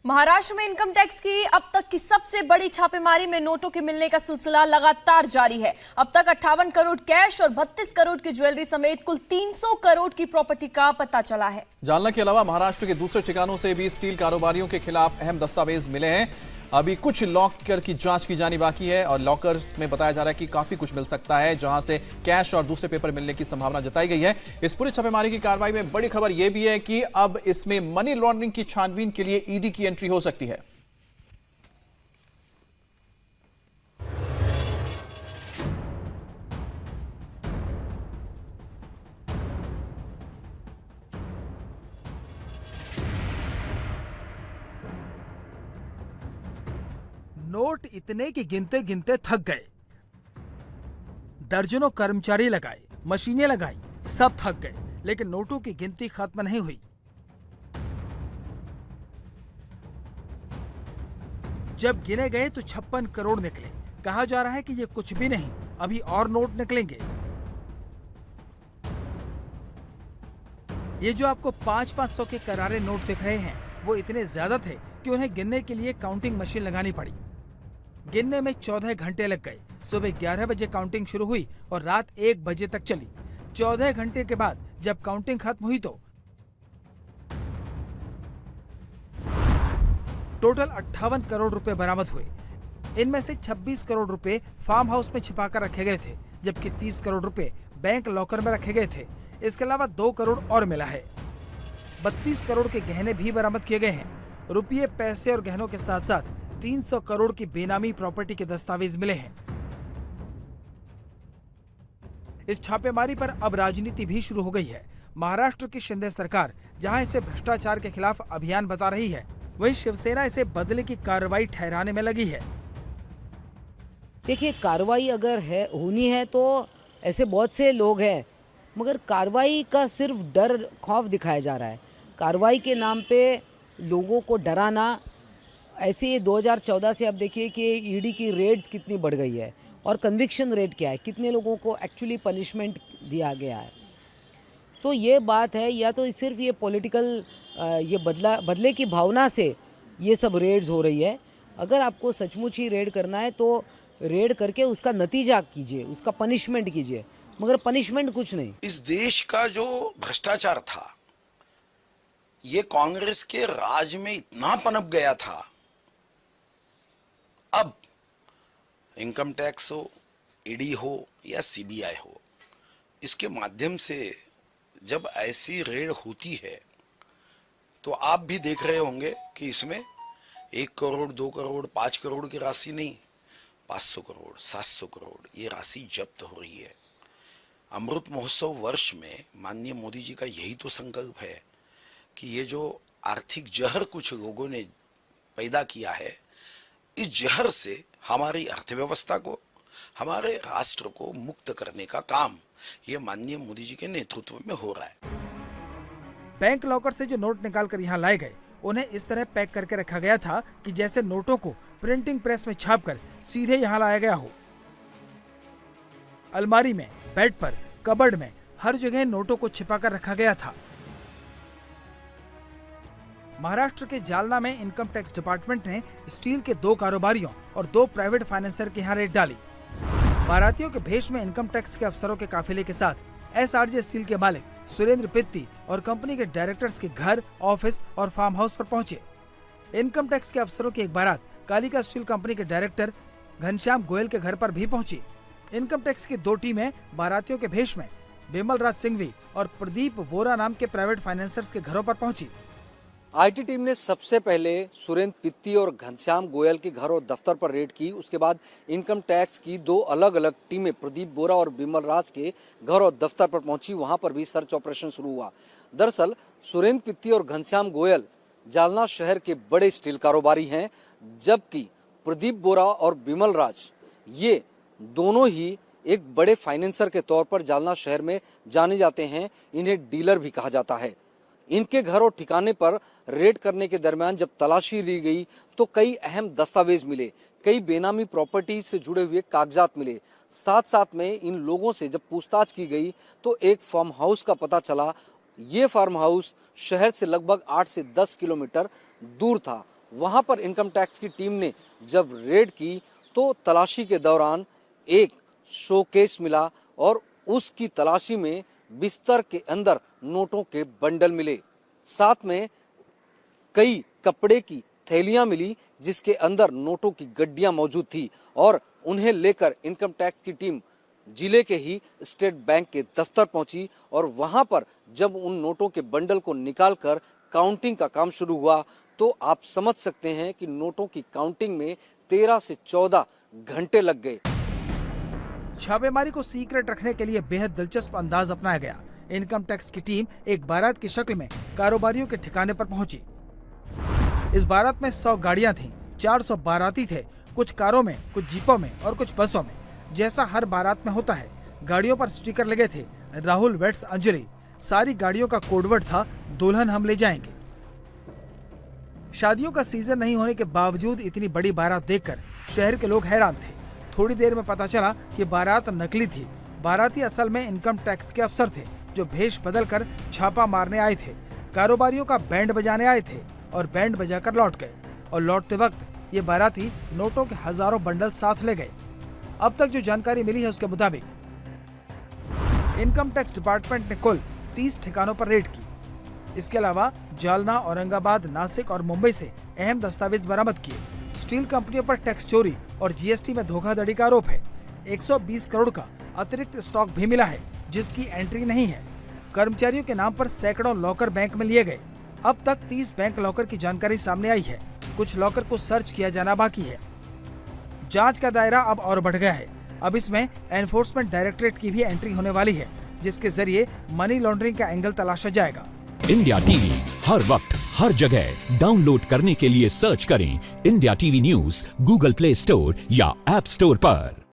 महाराष्ट्र में income tax की अब तक की सबसे बड़ी छापेमारी में नोटों के मिलने का सिलसिला लगातार जारी है। अब तक 58 करोड़ कैश और 32 करोड़ की ज्वेलरी समेत कुल 300 करोड़ की प्रॉपर्टी का पता चला है। जालना के अलावा महाराष्ट्र के दूसरे ठिकानों से भी स्टील कारोबारियों के खिलाफ अहम दस्तावेज मिले हैं। अभी कुछ लॉकर की जांच की जानी बाकी है और लॉकर में बताया जा रहा है कि काफी कुछ मिल सकता है, जहां से कैश और दूसरे पेपर मिलने की संभावना जताई गई है। इस पूरी छापेमारी की कार्रवाई में बड़ी खबर यह भी है कि अब इसमें मनी लॉन्ड्रिंग की छानबीन के लिए ईडी की एंट्री हो सकती है। नोट इतने कि गिनते गिनते थक गए। दर्जनों कर्मचारी लगाए, मशीनें लगाई, सब थक गए, लेकिन नोटों की गिनती खत्म नहीं हुई। जब गिने गए तो 56 करोड़ निकले। कहा जा रहा है कि ये कुछ भी नहीं, अभी और नोट निकलेंगे। ये जो आपको 500-500 के करारे नोट दिख रहे हैं, वो इतने ज्यादा थे कि उन्हें गिनने के लिए काउंटिंग मशीन लगानी पड़ी। गिनने में 14 घंटे लग गए। सुबह 11 बजे काउंटिंग शुरू हुई और रात 1 बजे तक चली। 14 घंटे के बाद जब काउंटिंग खत्म हुई तो टोटल 58 करोड़ रुपए बरामद हुए। इनमें से 26 करोड़ रुपए फार्म हाउस में छिपाकर रखे गए थे, जबकि 30 करोड़ रुपए बैंक लॉकर में रखे गए थे। इसके अलावा 2 करोड़ और मिला है। 32 करोड़ के गहने भी बरामद किए गए हैं। रुपये, पैसे और गहनों के साथ साथ 300 करोड़ की बेनामी प्रॉपर्टी के दस्तावेज मिले हैं। इस छापेमारी पर अब राजनीति भी शुरू हो गई है। महाराष्ट्र की शिंदे सरकार जहां इसे भ्रष्टाचार के खिलाफ अभियान बता रही है, वहीं शिवसेना इसे बदले की कार्रवाई ठहराने में लगी है। देखिए, कार्रवाई अगर है होनी है तो ऐसे बहुत से लोग हैं, मगर कार्रवाई का सिर्फ डर खौफ दिखाया जा रहा है। कार्रवाई के नाम पे लोगों को डराना, ऐसे ये 2014 से अब देखिए कि ईडी की रेड्स कितनी बढ़ गई है और कन्विक्शन रेट क्या है, कितने लोगों को एक्चुअली पनिशमेंट दिया गया है। तो ये बात है, या तो सिर्फ ये पॉलिटिकल ये बदले की भावना से ये सब रेड्स हो रही है। अगर आपको सचमुच ही रेड करना है तो रेड करके उसका नतीजा कीजिए, उसका पनिशमेंट कीजिए, मगर पनिशमेंट कुछ नहीं। इस देश का जो भ्रष्टाचार था, ये कांग्रेस के राज में इतना पनप गया था। अब इनकम टैक्स हो, ईडी हो या सीबीआई हो, इसके माध्यम से जब ऐसी रेड होती है तो आप भी देख रहे होंगे कि इसमें 1 करोड़, 2 करोड़, 5 करोड़ की राशि नहीं, 500 करोड़, 700 करोड़ ये राशि जब्त हो रही है। अमृत महोत्सव वर्ष में माननीय मोदी जी का यही तो संकल्प है कि ये जो आर्थिक जहर कुछ लोगों ने पैदा किया है, इस जहर से हमारी अर्थव्यवस्था को, हमारे राष्ट्र को मुक्त करने का काम ये माननीय मोदी जी के नेतृत्व में हो रहा है। बैंक लॉकर से जो नोट निकालकर यहाँ लाए गए, उन्हें इस तरह पैक करके रखा गया था कि जैसे नोटों को प्रिंटिंग प्रेस में छापकर सीधे यहाँ लाया गया हो। अलमारी में, बेड पर, कबर्ड में, हर जगह नोटों को छिपाकर रखा गया था। महाराष्ट्र के जालना में इनकम टैक्स डिपार्टमेंट ने स्टील के 2 कारोबारियों और 2 प्राइवेट फाइनेंसर के यहाँ रेड डाली। बारातियों के भेष में इनकम टैक्स के अफसरों के काफिले के साथ एसआरजे स्टील के मालिक सुरेंद्र पित्ती और कंपनी के डायरेक्टर्स के घर, ऑफिस और फार्म हाउस पर पहुंचे। इनकम टैक्स के अफसरों की एक बारात कालिका स्टील कंपनी के डायरेक्टर घनश्याम गोयल के घर पर भी पहुंची। इनकम टैक्स की 2 टीमें बारातियों के भेष में बिमल राज सिंघवी और प्रदीप वोरा नाम के प्राइवेट फाइनेंसर्स के घरों पर पहुंची। आईटी टीम ने सबसे पहले सुरेंद्र पित्ती और घनश्याम गोयल के घर और दफ्तर पर रेड की। उसके बाद इनकम टैक्स की 2 अलग अलग टीमें प्रदीप बोरा और बिमल राज के घर और दफ्तर पर पहुंची। वहां पर भी सर्च ऑपरेशन शुरू हुआ। दरअसल सुरेंद्र पित्ती और घनश्याम गोयल जालना शहर के बड़े स्टील कारोबारी हैं, जबकि प्रदीप बोरा और बिमल राज ये दोनों ही एक बड़े फाइनेंसर के तौर पर जालना शहर में जाने जाते हैं। इन्हें डीलर भी कहा जाता है। इनके घर और ठिकाने पर रेड करने के दरमियान जब तलाशी ली गई तो कई अहम दस्तावेज मिले, कई बेनामी प्रॉपर्टी से जुड़े हुए कागजात मिले। साथ साथ में इन लोगों से जब पूछताछ की गई तो एक फार्म हाउस का पता चला। ये फार्म हाउस शहर से लगभग 8 से 10 किलोमीटर दूर था। वहां पर इनकम टैक्स की टीम ने जब रेड की तो तलाशी के दौरान एक शोकेस मिला और उसकी तलाशी में बिस्तर के अंदर नोटों के बंडल मिले। साथ में कई कपड़े की थैलियां मिली जिसके अंदर नोटों की गड्डियां मौजूद थी और उन्हें लेकर इनकम टैक्स की टीम जिले के ही स्टेट बैंक के दफ्तर पहुंची और वहां पर जब उन नोटों के बंडल को निकालकर काउंटिंग का काम शुरू हुआ तो आप समझ सकते हैं कि नोटों की काउंटिंग में 13 से 14 घंटे लग गए। छापेमारी को सीक्रेट रखने के लिए बेहद दिलचस्प अंदाज अपनाया गया। इनकम टैक्स की टीम एक बारात की शक्ल में कारोबारियों के ठिकाने पर पहुंची। इस बारात में 100 गाड़ियां थीं, 400 बाराती थे, कुछ कारों में, कुछ जीपों में और कुछ बसों में। जैसा हर बारात में होता है, गाड़ियों पर स्टिकर लगे थे, राहुल वेट्स अंजलि। सारी गाड़ियों का कोडवर्ड था, दुल्हन हम ले जाएंगे। शादियों का सीजन नहीं होने के बावजूद इतनी बड़ी बारात देखकर शहर के लोग हैरान थे। थोड़ी देर में पता चला कि बारात नकली थी। बाराती असल में इनकम टैक्स के अफसर थे जो भेष बदलकर छापा मारने आए थे। कारोबारियों का बैंड बजाने आए थे और बैंड बजाकर लौट गए और लौटते वक्त ये बाराती नोटों के हजारों बंडल साथ ले गए। अब तक जो जानकारी मिली है उसके मुताबिक इनकम टैक्स डिपार्टमेंट ने कुल 30 ठिकानों पर रेड की। इसके अलावा जालना, औरंगाबाद, नासिक और मुंबई से अहम दस्तावेज बरामद किए। स्टील कंपनियों पर टैक्स चोरी और जीएसटी में धोखाधड़ी का आरोप है। 120 करोड़ का अतिरिक्त स्टॉक भी मिला है जिसकी एंट्री नहीं है। कर्मचारियों के नाम पर सैकड़ों लॉकर बैंक में लिए गए। अब तक 30 बैंक लॉकर की जानकारी सामने आई है। कुछ लॉकर को सर्च किया जाना बाकी है। जांच का दायरा अब और बढ़ गया है। अब इसमें एनफोर्समेंट डायरेक्टरेट की भी एंट्री होने वाली है जिसके जरिए मनी लॉन्ड्रिंग का एंगल तलाशा जाएगा। इंडिया टीवी हर वक्त हर जगह डाउनलोड करने के लिए सर्च करें India TV news Google play store या ऐप स्टोर पर।